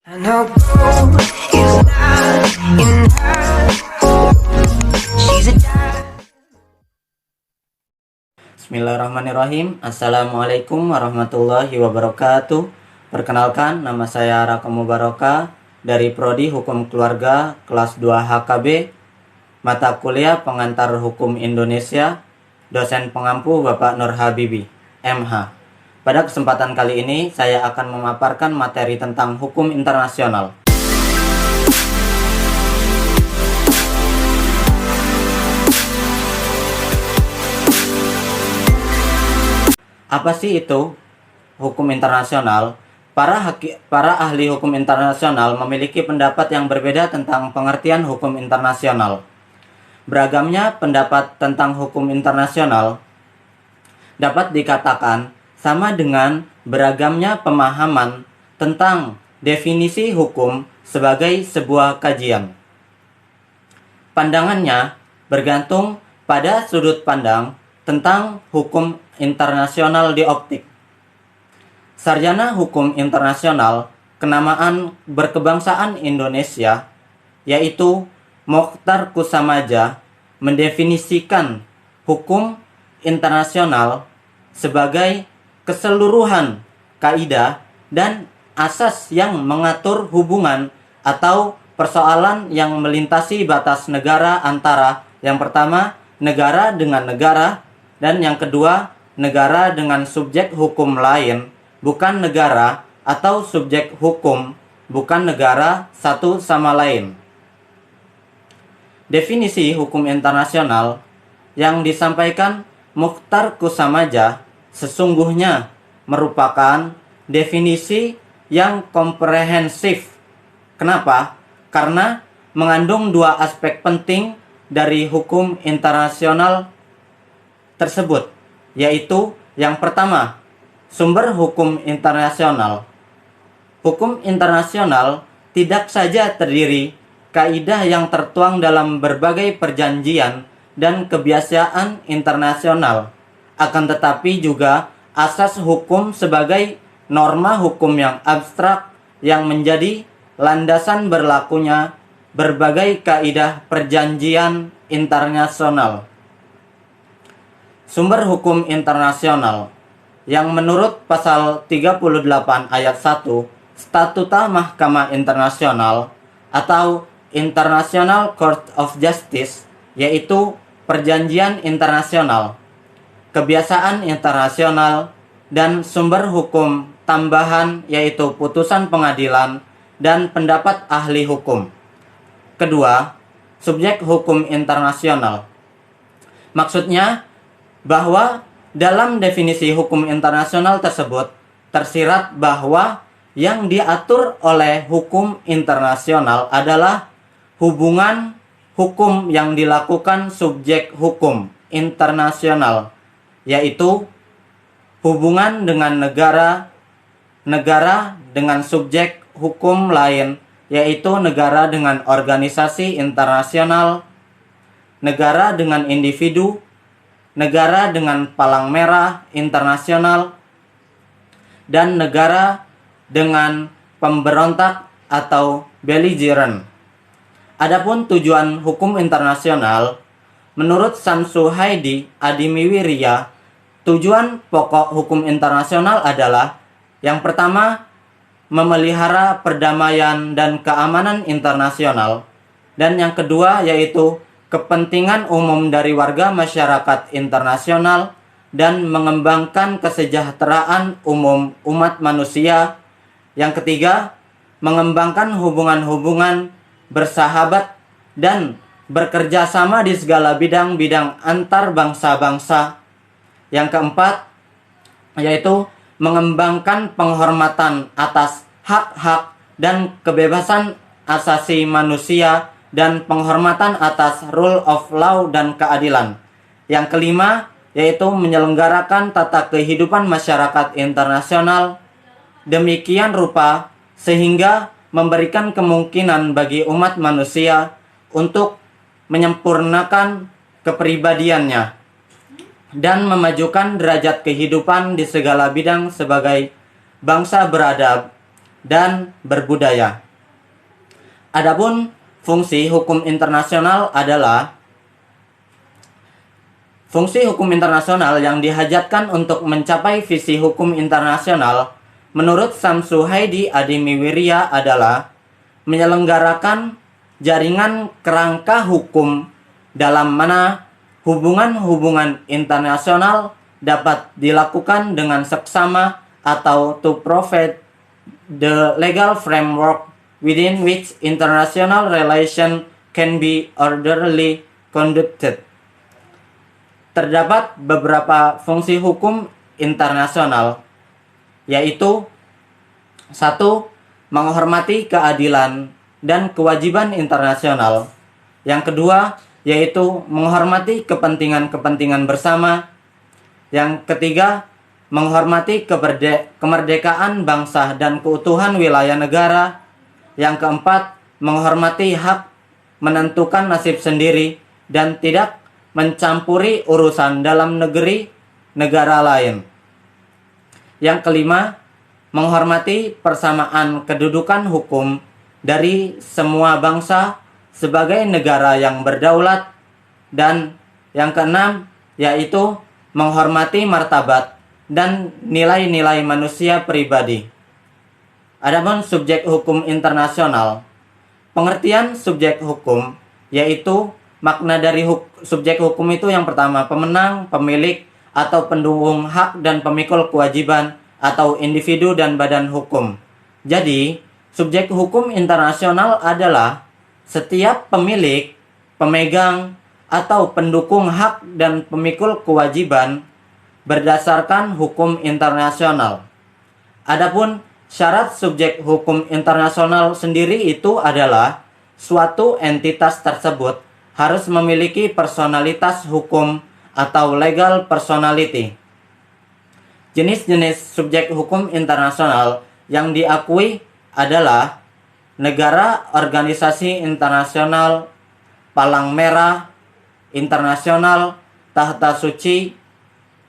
I know gold is not in her. She's a diamond. Bismillahirrahmanirrahim. Assalamualaikum warahmatullahi wabarakatuh. Perkenalkan, nama saya Raka Mubaraka dari Prodi Hukum Keluarga kelas 2 HKB, mata kuliah Pengantar Hukum Indonesia, dosen pengampu Bapak Nur Habibi, MH. Pada kesempatan kali ini, saya akan memaparkan materi tentang hukum internasional. Apa sih itu hukum internasional? Para ahli hukum internasional memiliki pendapat yang berbeda tentang pengertian hukum internasional. Beragamnya pendapat tentang hukum internasional dapat dikatakan sama dengan beragamnya pemahaman tentang definisi hukum sebagai sebuah kajian. Pandangannya bergantung pada sudut pandang tentang hukum internasional di optik. Sarjana Hukum Internasional kenamaan berkebangsaan Indonesia, yaitu Mokhtar Kusamaja, mendefinisikan hukum internasional sebagai keseluruhan kaidah dan asas yang mengatur hubungan atau persoalan yang melintasi batas negara antara yang pertama negara dengan negara dan yang kedua negara dengan subjek hukum lain bukan negara atau subjek hukum bukan negara satu sama lain. Definisi hukum internasional yang disampaikan Mokhtar Kusamaja sesungguhnya merupakan definisi yang komprehensif. Kenapa? Karena mengandung dua aspek penting dari hukum internasional tersebut, yaitu yang pertama, sumber hukum internasional. Hukum internasional tidak saja terdiri kaidah yang tertuang dalam berbagai perjanjian dan kebiasaan internasional, akan tetapi juga asas hukum sebagai norma hukum yang abstrak yang menjadi landasan berlakunya berbagai kaidah perjanjian internasional. Sumber hukum internasional yang menurut pasal 38 ayat 1 Statuta Mahkamah Internasional atau International Court of Justice, yaitu perjanjian internasional, kebiasaan internasional, dan sumber hukum tambahan yaitu putusan pengadilan dan pendapat ahli hukum. Kedua, subjek hukum internasional. Maksudnya bahwa dalam definisi hukum internasional tersebut tersirat bahwa yang diatur oleh hukum internasional adalah hubungan hukum yang dilakukan subjek hukum internasional, yaitu hubungan dengan negara dengan subjek hukum lain, yaitu negara dengan organisasi internasional, negara dengan individu, negara dengan palang merah internasional, dan negara dengan pemberontak atau belligerent. Adapun tujuan hukum internasional, menurut Samsu Haidi Adimiwiria, tujuan pokok hukum internasional adalah yang pertama, memelihara perdamaian dan keamanan internasional, dan yang kedua yaitu kepentingan umum dari warga masyarakat internasional dan mengembangkan kesejahteraan umum umat manusia. Yang ketiga, mengembangkan hubungan-hubungan bersahabat dan bekerja sama di segala bidang-bidang antar bangsa-bangsa. Yang keempat, yaitu mengembangkan penghormatan atas hak-hak dan kebebasan asasi manusia dan penghormatan atas rule of law dan keadilan. Yang kelima, yaitu menyelenggarakan tata kehidupan masyarakat internasional demikian rupa sehingga memberikan kemungkinan bagi umat manusia untuk menyempurnakan kepribadiannya dan memajukan derajat kehidupan di segala bidang sebagai bangsa beradab, dan berbudaya. Adapun fungsi hukum internasional adalah fungsi hukum internasional yang dihajatkan untuk mencapai visi hukum internasional menurut Samsu Haidi Adimiwirya adalah menyelenggarakan jaringan kerangka hukum dalam mana hubungan-hubungan internasional dapat dilakukan dengan seksama atau to provide the legal framework within which international relation can be orderly conducted. Terdapat beberapa fungsi hukum internasional, yaitu 1. Menghormati keadilan dan kewajiban internasional. Yang kedua, yaitu menghormati kepentingan-kepentingan bersama. Yang ketiga, menghormati kemerdekaan bangsa dan keutuhan wilayah negara. Yang keempat, menghormati hak menentukan nasib sendiri dan tidak mencampuri urusan dalam negara lain. Yang kelima, menghormati persamaan kedudukan hukum dari semua bangsa sebagai negara yang berdaulat. Dan yang keenam, yaitu menghormati martabat dan nilai-nilai manusia pribadi. Adapun subjek hukum internasional, pengertian subjek hukum yaitu makna dari subjek hukum itu yang pertama, pemenang, pemilik, atau pendukung hak dan pemikul kewajiban, atau individu dan badan hukum. Jadi, subjek hukum internasional adalah setiap pemilik, pemegang, atau pendukung hak dan pemikul kewajiban berdasarkan hukum internasional. Adapun syarat subjek hukum internasional sendiri itu adalah suatu entitas tersebut harus memiliki personalitas hukum atau legal personality. Jenis-jenis subjek hukum internasional yang diakui adalah negara, organisasi internasional, palang merah, internasional, tahta suci,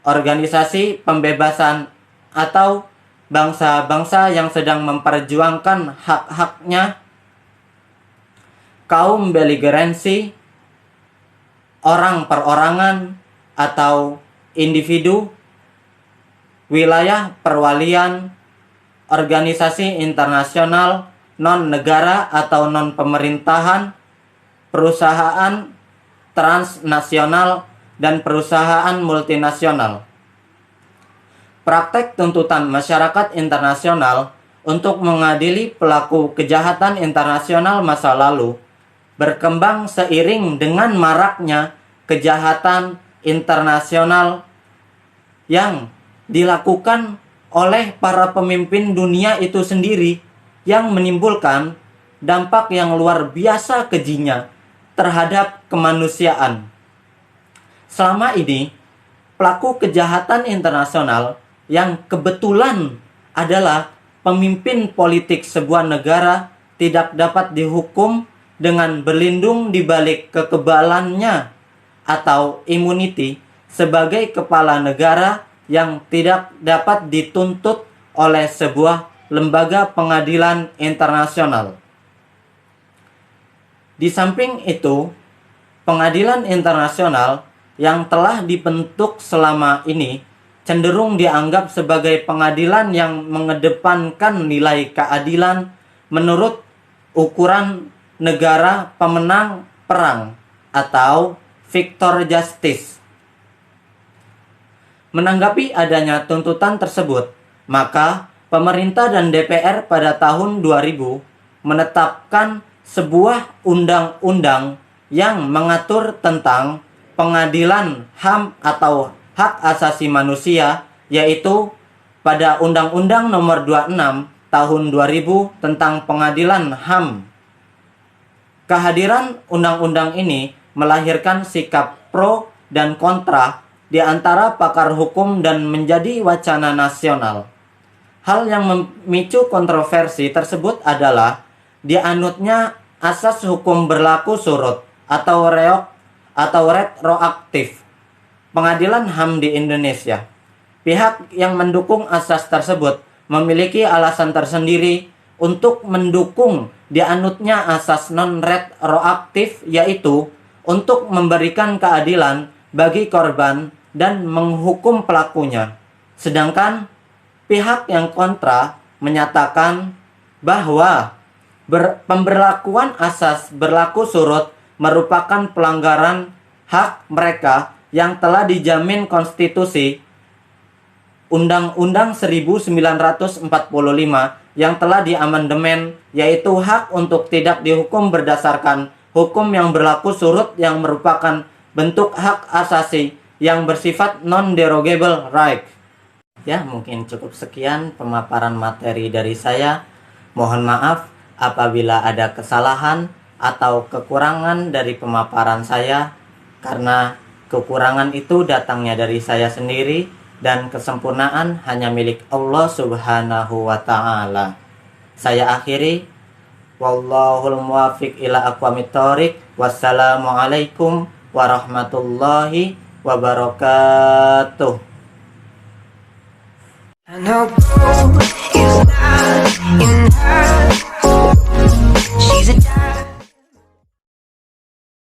organisasi pembebasan, atau bangsa-bangsa yang sedang memperjuangkan hak-haknya, kaum beligeransi, orang perorangan atau individu, wilayah perwalian, organisasi internasional, non-negara atau non-pemerintahan, perusahaan transnasional, dan perusahaan multinasional. Praktek tuntutan masyarakat internasional untuk mengadili pelaku kejahatan internasional masa lalu berkembang seiring dengan maraknya kejahatan internasional yang dilakukan oleh para pemimpin dunia itu sendiri, yang menimbulkan dampak yang luar biasa kejinya terhadap kemanusiaan. Selama ini, pelaku kejahatan internasional yang kebetulan adalah pemimpin politik sebuah negara tidak dapat dihukum dengan berlindung di balik kekebalannya atau immunity sebagai kepala negara yang tidak dapat dituntut oleh sebuah lembaga pengadilan internasional. Di samping itu, pengadilan internasional yang telah dibentuk selama ini cenderung dianggap sebagai pengadilan yang mengedepankan nilai keadilan menurut ukuran negara pemenang perang atau victor justice. Menanggapi adanya tuntutan tersebut, maka pemerintah dan DPR pada tahun 2000 menetapkan sebuah undang-undang yang mengatur tentang pengadilan HAM atau hak asasi manusia, yaitu pada Undang-Undang Nomor 26 Tahun 2000 tentang Pengadilan HAM. Kehadiran undang-undang ini melahirkan sikap pro dan kontra di antara pakar hukum dan menjadi wacana nasional. Hal yang memicu kontroversi tersebut adalah dianutnya asas hukum berlaku surut atau retroaktif pengadilan HAM di Indonesia. Pihak yang mendukung asas tersebut memiliki alasan tersendiri untuk mendukung dianutnya asas non-retroaktif, yaitu untuk memberikan keadilan bagi korban dan menghukum pelakunya. Sedangkan pihak yang kontra menyatakan bahwa pemberlakuan asas berlaku surut merupakan pelanggaran hak mereka yang telah dijamin konstitusi Undang-Undang 1945 yang telah diamandemen, yaitu hak untuk tidak dihukum berdasarkan hukum yang berlaku surut yang merupakan bentuk hak asasi yang bersifat non-derogable right. Ya, mungkin cukup sekian pemaparan materi dari saya. Mohon maaf apabila ada kesalahan atau kekurangan dari pemaparan saya, karena kekurangan itu datangnya dari saya sendiri dan kesempurnaan hanya milik Allah Subhanahu wa Ta'ala. Saya akhiri, wallahul muwaffiq ila aqwamit thoriq. Wassalamualaikum warahmatullahi wabarakatuh. I know gold is not enough.